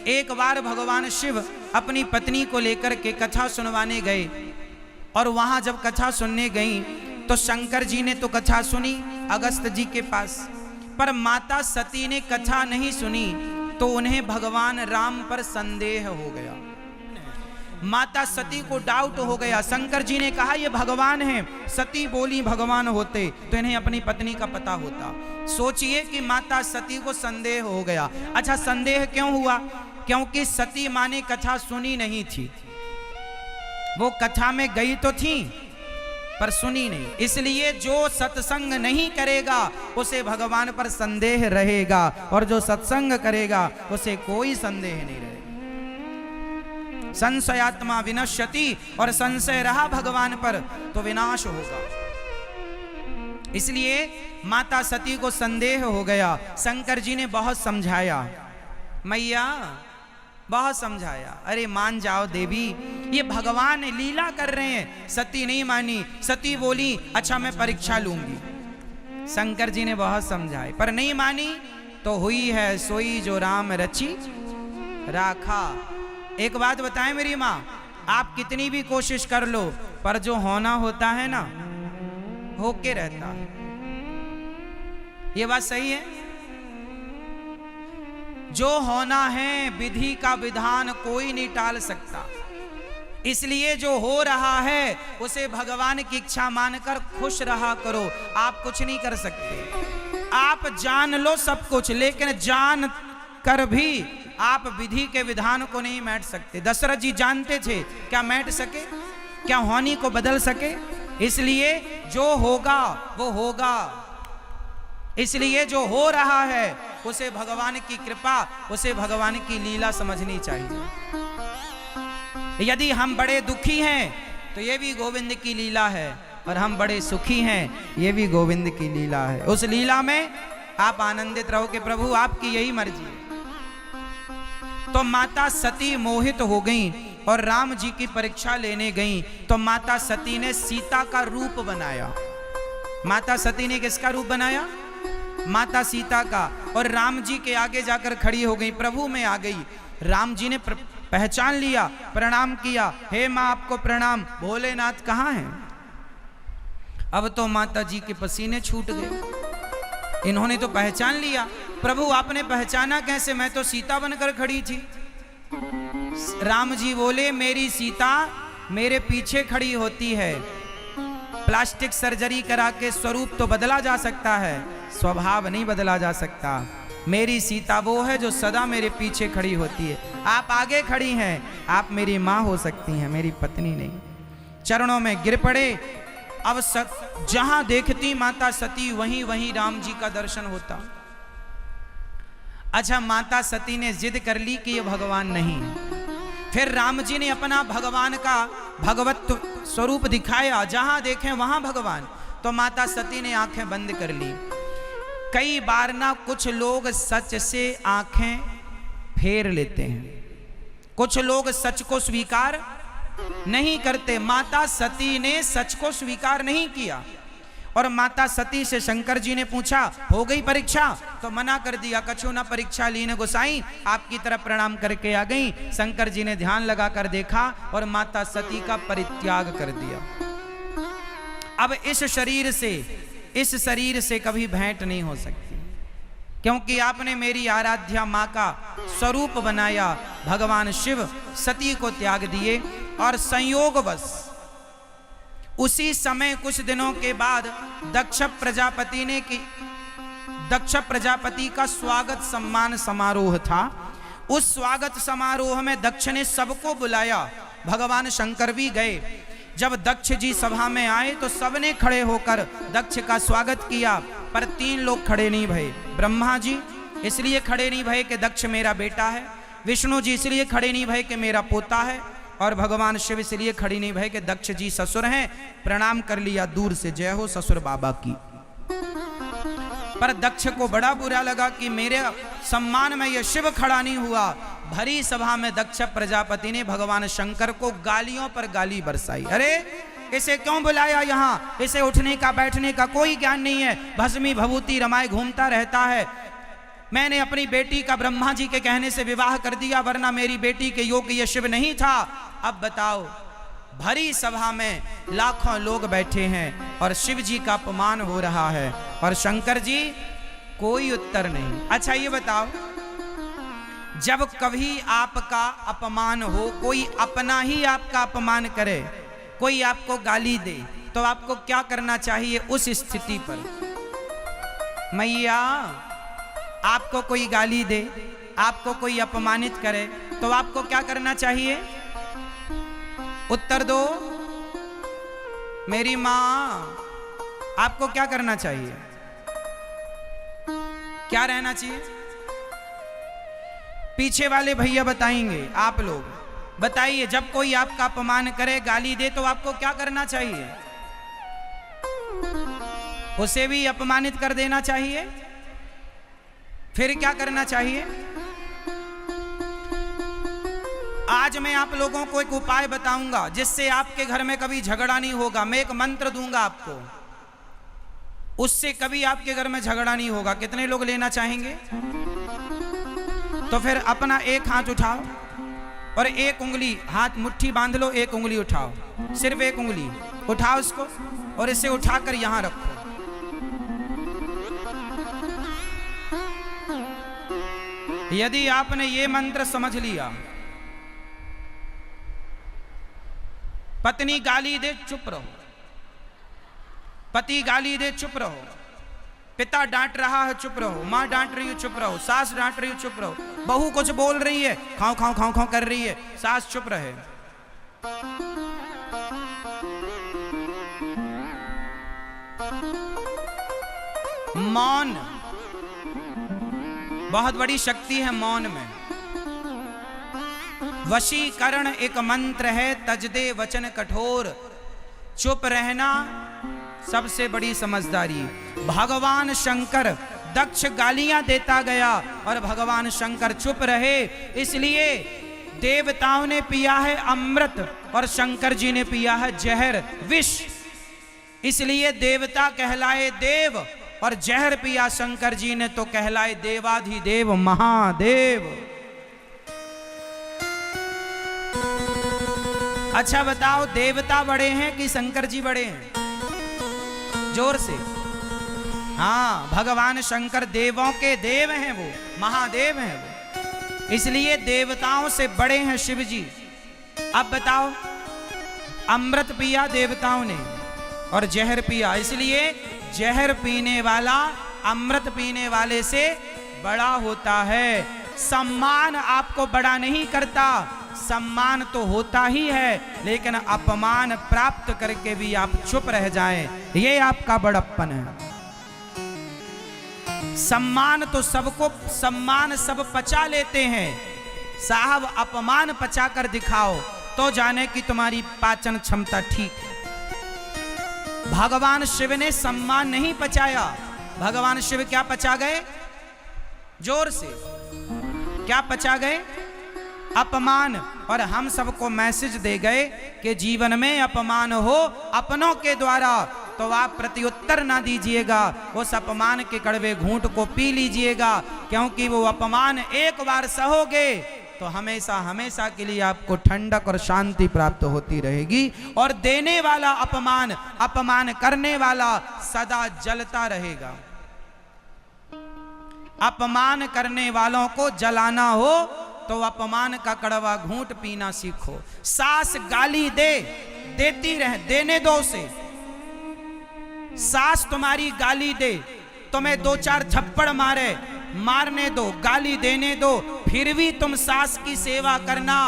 एक बार भगवान शिव अपनी पत्नी को लेकर के कथा सुनवाने गए, और वहां जब कथा सुनने गई तो शंकर जी ने तो कथा सुनी अगस्त जी के पास, पर माता सती ने कथा नहीं सुनी, तो उन्हें भगवान राम पर संदेह हो गया। माता सती को डाउट हो गया। शंकर जी ने कहा ये भगवान हैं, सती बोली भगवान होते तो इन्हें अपनी पत्नी का पता होता। सोचिए कि माता सती को संदेह हो गया। अच्छा, संदेह क्यों हुआ? क्योंकि सती माँ ने कथा सुनी नहीं थी। वो कथा में गई तो थी पर सुनी नहीं, इसलिए जो सत्संग नहीं करेगा उसे भगवान पर संदेह रहेगा, और जो सत्संग करेगा उसे कोई संदेह नहीं रहेगा। संशयात्मा विनश्यति, और संशय रहा भगवान पर तो विनाश होगा। इसलिए माता सती को संदेह हो गया। शंकर जी ने बहुत समझाया, मैया बहुत समझाया, अरे मान जाओ देवी, ये भगवान लीला कर रहे हैं। सती नहीं मानी। सती बोली अच्छा मैं परीक्षा लूंगी। शंकर जी ने बहुत समझाए पर नहीं मानी, तो हुई है सोई जो राम रची राखा। एक बात बताएं मेरी माँ, आप कितनी भी कोशिश कर लो पर जो होना होता है ना, होके रहता है। ये बात सही है। जो होना है विधि का विधान कोई नहीं टाल सकता, इसलिए जो हो रहा है उसे भगवान की इच्छा मानकर खुश रहा करो। आप कुछ नहीं कर सकते। आप जान लो सब कुछ, लेकिन जान कर भी आप विधि के विधान को नहीं मैट सकते। दशरथ जी जानते थे, क्या मैट सके? क्या होनी को बदल सके? इसलिए जो होगा वो होगा। इसलिए जो हो रहा है उसे भगवान की कृपा, उसे भगवान की लीला समझनी चाहिए। यदि हम बड़े दुखी हैं तो ये भी गोविंद की लीला है, और हम बड़े सुखी हैं ये भी गोविंद की लीला है। उस लीला में आप आनंदित रहो कि प्रभु आपकी यही मर्जी है। तो माता सती मोहित हो गई और राम जी की परीक्षा लेने गई, तो माता सती ने सीता का रूप बनाया। माता सती ने किसका रूप बनाया? माता सीता का। और राम जी के आगे जाकर खड़ी हो गई, प्रभु में आ गई। राम जी ने पहचान लिया, प्रणाम किया, हे माँ आपको प्रणाम, भोलेनाथ कहाँ हैं? अब तो माता जी के पसीने छूट गए। इन्होंने तो पहचान लिया। प्रभु आपने पहचाना कैसे? मैं तो सीता बनकर खड़ी थी। राम जी बोले मेरी सीता मेरे पीछे खड़ी होती है। प्लास्टिक सर्जरी करा के स्वरूप तो बदला जा सकता है, स्वभाव नहीं बदला जा सकता। मेरी सीता वो है जो सदा मेरे पीछे खड़ी होती है। आप आगे खड़ी हैं, आप मेरी माँ हो सकती हैं, मेरी पत्नी नहीं। चरणों में गिर पड़े। अब जहां देखती माता सती वहीं वहीं राम जी का दर्शन होता। अच्छा, माता सती ने जिद कर ली कि ये भगवान नहीं। फिर राम जी ने अपना भगवान का भगवत स्वरूप दिखाया, जहां देखें वहां भगवान। तो माता सती ने आंखें बंद कर ली। कई बार ना कुछ लोग सच से आंखें फेर लेते हैं, कुछ लोग सच को स्वीकार नहीं करते। माता सती ने सच को स्वीकार नहीं किया, और माता सती से शंकर जी ने पूछा हो गई परीक्षा? तो मना कर दिया, कछु ना परीक्षा लीन गोसाई, आपकी तरफ प्रणाम करके आ गई। शंकर जी ने ध्यान लगाकर देखा और माता सती का परित्याग कर दिया। अब इस शरीर से कभी भेंट नहीं हो सकती, क्योंकि आपने मेरी आराध्या माँ का स्वरूप बनाया। भगवान शिव सती को त्याग दिए, और संयोगवश उसी समय कुछ दिनों के बाद दक्ष प्रजापति का स्वागत सम्मान समारोह था। उस स्वागत समारोह में दक्ष ने सबको बुलाया, भगवान शंकर भी गए। जब दक्ष जी सभा में आए तो सबने खड़े होकर दक्ष का स्वागत किया, पर 3 लोग खड़े नहीं भये। ब्रह्मा जी इसलिए खड़े नहीं भये कि दक्ष मेरा बेटा है, विष्णु जी इसलिए खड़े नहीं भये कि मेरा पोता है, और भगवान शिव इसलिए खड़ी नहीं भये कि दक्ष जी ससुर हैं। प्रणाम कर लिया दूर से, जय हो ससुर बाबा की। पर दक्ष को बड़ा बुरा लगा कि मेरे सम्मान में यह शिव खड़ा नहीं हुआ। भरी सभा में दक्ष प्रजापति ने भगवान शंकर को गालियों पर गाली बरसाई। अरे इसे क्यों बुलाया यहाँ? इसे उठने का बैठने का कोई ज्ञान नहीं है, भस्मी भभूति रमाए घूमता रहता है। मैंने अपनी बेटी का ब्रह्मा जी के कहने से विवाह कर दिया, वरना मेरी बेटी के योग्य ये शिव नहीं था। अब बताओ, भरी सभा में लाखों लोग बैठे हैं और शिव जी का अपमान हो रहा है और शंकर जी कोई उत्तर नहीं। अच्छा ये बताओ, जब कभी आपका अपमान हो, कोई अपना ही आपका अपमान करे, कोई आपको गाली दे, तो आपको क्या करना चाहिए उस स्थिति पर? मैया, आपको कोई गाली दे, आपको कोई अपमानित करे, तो आपको क्या करना चाहिए? उत्तर दो मेरी मां, आपको क्या करना चाहिए? क्या रहना चाहिए? पीछे वाले भैया बताएंगे, आप लोग बताइए, जब कोई आपका अपमान करे, गाली दे, तो आपको क्या करना चाहिए? उसे भी अपमानित कर देना चाहिए? फिर क्या करना चाहिए? आज मैं आप लोगों को एक उपाय बताऊंगा जिससे आपके घर में कभी झगड़ा नहीं होगा। मैं एक मंत्र दूंगा आपको, उससे कभी आपके घर में झगड़ा नहीं होगा। कितने लोग लेना चाहेंगे? तो फिर अपना एक हाथ उठाओ और एक उंगली, हाथ मुट्ठी बांध लो, एक उंगली उठाओ, सिर्फ एक उंगली उठाओ उसको, और इसे उठाकर यहां रखो। यदि आपने ये मंत्र समझ लिया, पत्नी गाली दे चुप रहो, पति गाली दे चुप रहो, पिता डांट रहा है चुप रहो, मां डांट रही है चुप रहो, सास डांट रही है चुप रहो, बहू कुछ बोल रही है, खाओ खाओ खाओ खाओ कर रही है, सास चुप रहे। मौन बहुत बड़ी शक्ति है मौन में। वशीकरण एक मंत्र है, तजदे वचन कठोर, चुप रहना सबसे बड़ी समझदारी। भगवान शंकर दक्ष गालियां देता गया और भगवान शंकर चुप रहे, इसलिए देवताओं ने पिया है अमृत और शंकर जी ने पिया है जहर, विष। इसलिए देवता कहलाए देव और जहर पिया शंकर जी ने तो कहलाए देवाधिदेव महादेव। अच्छा बताओ, देवता बड़े हैं कि शंकर जी बड़े हैं? जोर से। हाँ, भगवान शंकर देवों के देव हैं, वो महादेव हैं वो, इसलिए देवताओं से बड़े हैं शिव जी। अब बताओ, अमृत पिया देवताओं ने और जहर पिया, इसलिए जहर पीने वाला अमृत पीने वाले से बड़ा होता है। सम्मान आपको बड़ा नहीं करता, सम्मान तो होता ही है, लेकिन अपमान प्राप्त करके भी आप चुप रह जाएं, ये आपका बड़प्पन है। सम्मान तो सबको, सम्मान सब पचा लेते हैं, साहब अपमान पचा कर दिखाओ तो जाने कि तुम्हारी पाचन क्षमता ठीक है। भगवान शिव ने सम्मान नहीं पचाया, भगवान शिव क्या पचा गए? जोर से, क्या पचा गए? अपमान। और हम सबको मैसेज दे गए कि जीवन में अपमान हो अपनों के द्वारा तो आप प्रत्युत्तर ना दीजिएगा, उस अपमान के कड़वे घूंट को पी लीजिएगा, क्योंकि वो अपमान एक बार सहोगे तो हमेशा हमेशा के लिए आपको ठंडक और शांति प्राप्त होती रहेगी। और देने वाला अपमान, अपमान करने वाला सदा जलता रहेगा। अपमान करने वालों को जलाना हो तो अपमान का कड़वा घूंट पीना सीखो। सास गाली दे, देती रहे, देने दो उसे। सास तुम्हारी गाली दे, तुम्हें दो चार थप्पड़ मारे, मारने दो, गाली देने दो, फिर भी तुम सास की सेवा करना।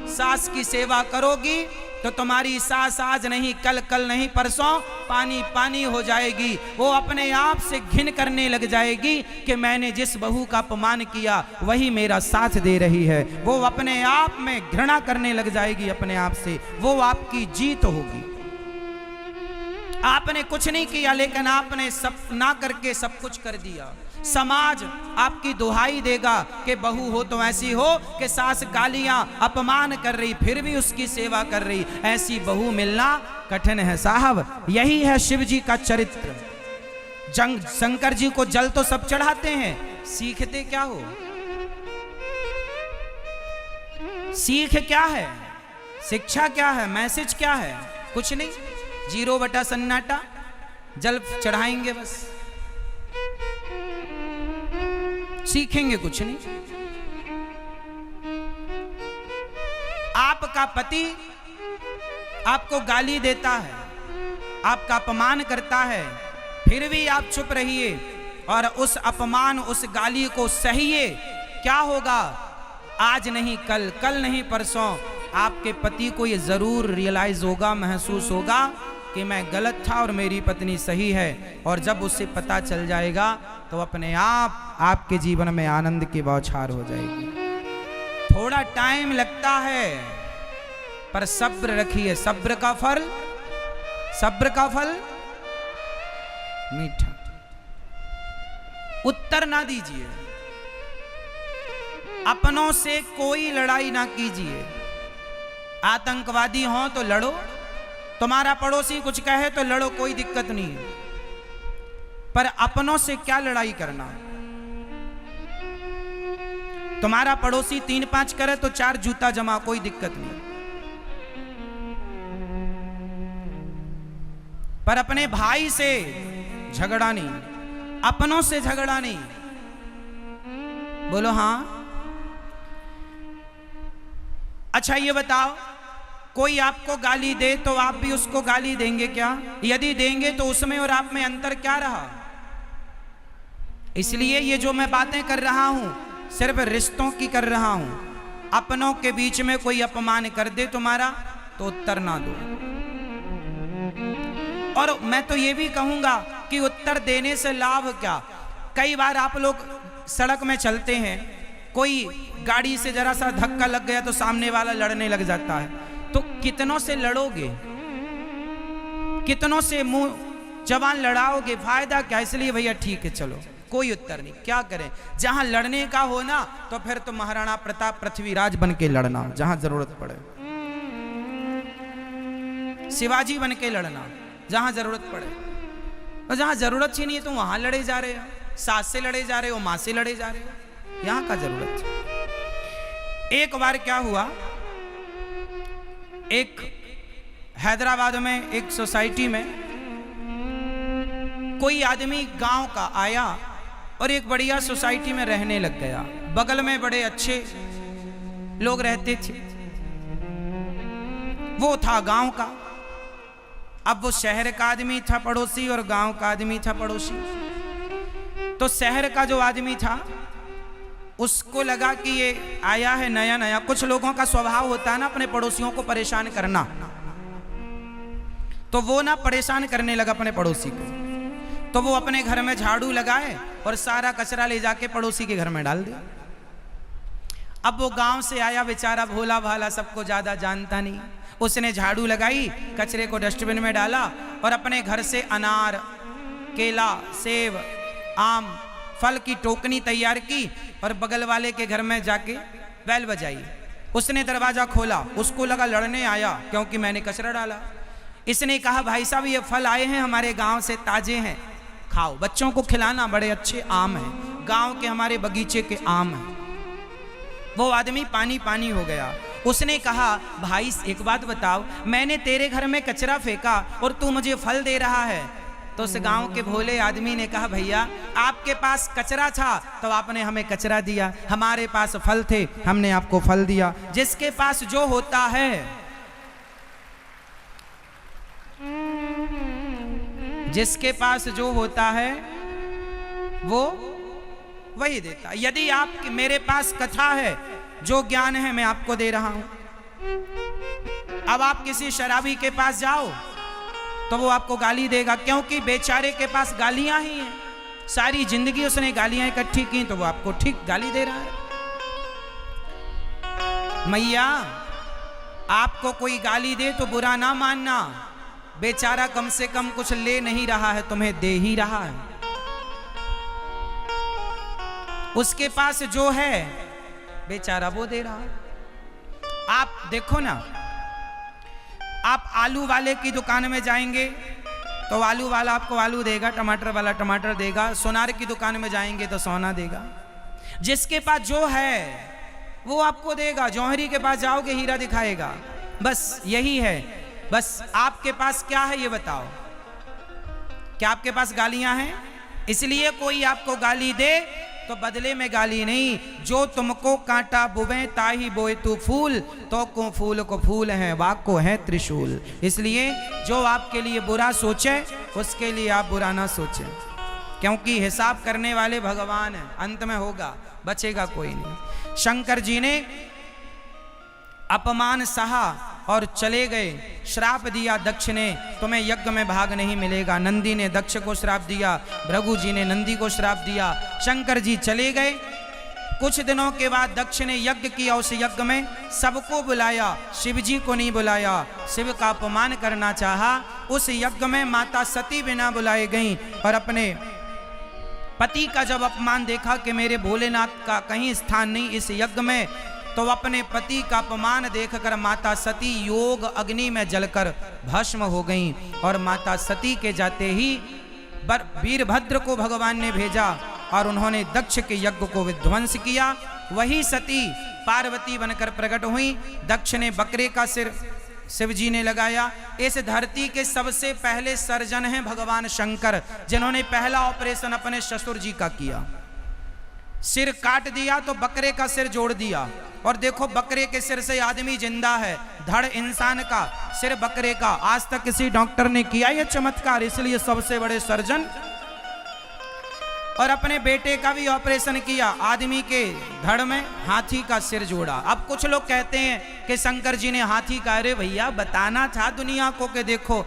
सास की सेवा करोगी तो तुम्हारी सास आज नहीं कल, कल नहीं परसों पानी पानी हो जाएगी। वो अपने आप से घिन करने लग जाएगी कि मैंने जिस बहू का अपमान किया वही मेरा साथ दे रही है। वो अपने आप में घृणा करने लग जाएगी अपने आप से, वो आपकी जीत होगी। आपने कुछ नहीं किया, लेकिन आपने सब ना करके सब कुछ कर दिया। समाज आपकी दुहाई देगा कि बहू हो तो ऐसी हो कि सास गालियां अपमान कर रही फिर भी उसकी सेवा कर रही। ऐसी बहू मिलना कठिन है साहब। यही है शिव जी का चरित्र। शंकर जी को जल तो सब चढ़ाते हैं, सीखते क्या हो? सीख क्या है? शिक्षा क्या है? मैसेज क्या है? कुछ नहीं, 0 बटा सन्नाटा, जल चढ़ाएंगे बस, सीखेंगे कुछ नहीं। आपका पति आपको गाली देता है, आपका अपमान करता है, फिर भी आप चुप रहिए और उस अपमान, उस गाली को सहिए। क्या होगा? आज नहीं कल, कल नहीं परसों, आपके पति को ये जरूर रियलाइज होगा, महसूस होगा कि मैं गलत था और मेरी पत्नी सही है। और जब उसे पता चल जाएगा तो अपने आप आपके जीवन में आनंद की बौछार हो जाएगी। थोड़ा टाइम लगता है पर सब्र रखिए, सब्र का फल, सब्र का फल मीठा। उत्तर ना दीजिए, अपनों से कोई लड़ाई ना कीजिए। आतंकवादी हो तो लड़ो, तुम्हारा पड़ोसी कुछ कहे तो लड़ो, कोई दिक्कत नहीं है, पर अपनों से क्या लड़ाई करना? तुम्हारा पड़ोसी 3-5 करे तो 4 जूता जमा, कोई दिक्कत नहीं, पर अपने भाई से झगड़ा नहीं, अपनों से झगड़ा नहीं। बोलो हाँ। अच्छा ये बताओ, कोई आपको गाली दे तो आप भी उसको गाली देंगे क्या? यदि देंगे तो उसमें और आप में अंतर क्या रहा? इसलिए ये जो मैं बातें कर रहा हूं सिर्फ रिश्तों की कर रहा हूं। अपनों के बीच में कोई अपमान कर दे तुम्हारा तो उत्तर ना दो। और मैं तो ये भी कहूंगा कि उत्तर देने से लाभ क्या? कई बार आप लोग सड़क में चलते हैं, कोई गाड़ी से जरा सा धक्का लग गया तो सामने वाला लड़ने लग जाता है, तो कितनों से लड़ोगे? कितनों से मुंह जबान लड़ाओगे? फायदा क्या? इसलिए भैया ठीक है चलो, कोई उत्तर नहीं। क्या करें? जहां लड़ने का हो ना तो फिर तो महाराणा प्रताप पृथ्वीराज बन के लड़ना, जहां जरूरत पड़े, शिवाजी बन के लड़ना जहां जरूरत पड़े। और जहां जरूरत ही नहीं है तो वहां लड़े जा रहे हो, सास से लड़े जा रहे हो, मां से लड़े जा रहे हो, यहां का जरूरत है। एक बार क्या हुआ, एक हैदराबाद में एक सोसाइटी में कोई आदमी गांव का आया और एक बढ़िया सोसाइटी में रहने लग गया। बगल में बड़े अच्छे लोग रहते थे, वो था गांव का। अब वो शहर का आदमी था पड़ोसी और गांव का आदमी था पड़ोसी। तो शहर का जो आदमी था उसको लगा कि ये आया है नया नया, कुछ लोगों का स्वभाव होता है ना अपने पड़ोसियों को परेशान करना, तो वो ना परेशान करने लगा अपने पड़ोसी को। तो वो अपने घर में झाड़ू लगाए और सारा कचरा ले जाके पड़ोसी के घर में डाल दिया। अब वो गांव से आया बेचारा, भोला भाला, सबको ज्यादा जानता नहीं। उसने झाड़ू लगाई, कचरे को डस्टबिन में डाला और अपने घर से अनार, केला, सेब, आम, फल की टोकनी तैयार की और बगल वाले के घर में जाके बैल बजाई। उसने दरवाजा खोला, उसको लगा लड़ने आया क्योंकि मैंने कचरा डाला। इसने कहा भाई साहब ये फल आए हैं हमारे गांव से, ताजे हैं, खाओ, बच्चों को खिलाना, बड़े अच्छे आम हैं, गांव के हमारे बगीचे के आम हैं। वो आदमी पानी पानी हो गया। उसने कहा भाई एक बात बताओ, मैंने तेरे घर में कचरा फेंका और तू मुझे फल दे रहा है। तो उस गांव के भोले आदमी ने कहा भैया आपके पास कचरा था तो आपने हमें कचरा दिया, हमारे पास फल थे हमने आपको फल दिया। जिसके पास जो होता है, जिसके पास जो होता है वो वही देता। यदि आप मेरे पास कथा है, जो ज्ञान है मैं आपको दे रहा हूं। अब आप किसी शराबी के पास जाओ तो वो आपको गाली देगा, क्योंकि बेचारे के पास गालियां ही हैं, सारी जिंदगी उसने गालियां इकट्ठी की, तो वो आपको ठीक गाली दे रहा है। मैया आपको कोई गाली दे तो बुरा ना मानना, बेचारा कम से कम कुछ ले नहीं रहा है, तुम्हें दे ही रहा है। उसके पास जो है बेचारा वो दे रहा है। आप देखो ना, आप आलू वाले की दुकान में जाएंगे तो आलू वाला आपको आलू देगा, टमाटर वाला टमाटर देगा, सोनार की दुकान में जाएंगे तो सोना देगा। जिसके पास जो है वो आपको देगा, जौहरी के पास जाओगे हीरा दिखाएगा। बस यही है। बस आपके पास क्या है ये बताओ। क्या आपके पास गालियां हैं? इसलिए कोई आपको गाली दे तो बदले में गाली नहीं, जो तुमको कांटा बुवे ताही बोए तू फूल, तो को फूल को फूल है, वाक को है त्रिशूल। इसलिए जो आपके लिए बुरा सोचे उसके लिए आप बुरा ना सोचें, क्योंकि हिसाब करने वाले भगवान हैं। अंत में होगा, बचेगा कोई नहीं। शंकर जी ने अपमान सहा और चले गए। श्राप दिया दक्ष ने, तुम्हें यज्ञ में भाग नहीं मिलेगा। नंदी ने दक्ष को श्राप दिया, भृगु जी ने नंदी को श्राप दिया। शंकर जी चले गए। कुछ दिनों के बाद दक्ष ने यज्ञ किया। उस यज्ञ में सबको बुलाया, शिव जी को नहीं बुलाया। शिव का अपमान करना चाहा। उस यज्ञ में माता सती बिना बुलाए गईं और अपने पति का जब अपमान देखा कि मेरे भोलेनाथ का कहीं स्थान नहीं इस यज्ञ में, तो अपने पति का अपमान देखकर माता सती योग अग्नि में जलकर भस्म हो गईं। और माता सती के जाते ही वीरभद्र को भगवान ने भेजा और उन्होंने दक्ष के यज्ञ को विध्वंस किया। वही सती पार्वती बनकर प्रकट हुई। दक्ष ने बकरे का सिर शिव जी ने लगाया। इस धरती के सबसे पहले सर्जन हैं भगवान शंकर, जिन्होंने पहला ऑपरेशन अपने ससुर जी का किया। सिर काट दिया तो बकरे का सिर जोड़ दिया, और देखो बकरे के सिर से आदमी जिंदा है। धड़ इंसान का, सिर बकरे का। आज तक किसी डॉक्टर ने किया यह चमत्कार, इसलिए सबसे बड़े सर्जन। और अपने बेटे का भी ऑपरेशन किया, आदमी के धड़ में हाथी का सिर जोड़ा। अब कुछ लोग कहते हैं कि शंकर जी ने हाथी का, अरे भैया बताना था दुनिया को कि देखो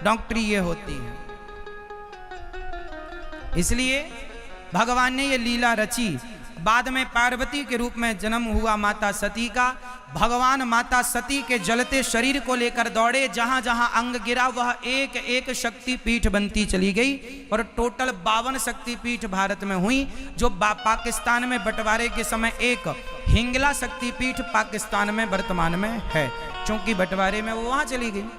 डॉक्टरी ये होती है। इसलिए भगवान ने ये लीला रची। बाद में पार्वती के रूप में जन्म हुआ माता सती का। भगवान माता सती के जलते शरीर को लेकर दौड़े। जहां जहां अंग गिरा वह एक एक शक्तिपीठ बनती चली गई, और टोटल 52 शक्तिपीठ भारत में हुई। जो पाकिस्तान में बंटवारे के समय एक हिंगला शक्तिपीठ पाकिस्तान में वर्तमान में है, क्योंकि बंटवारे में वो वहां चली गई।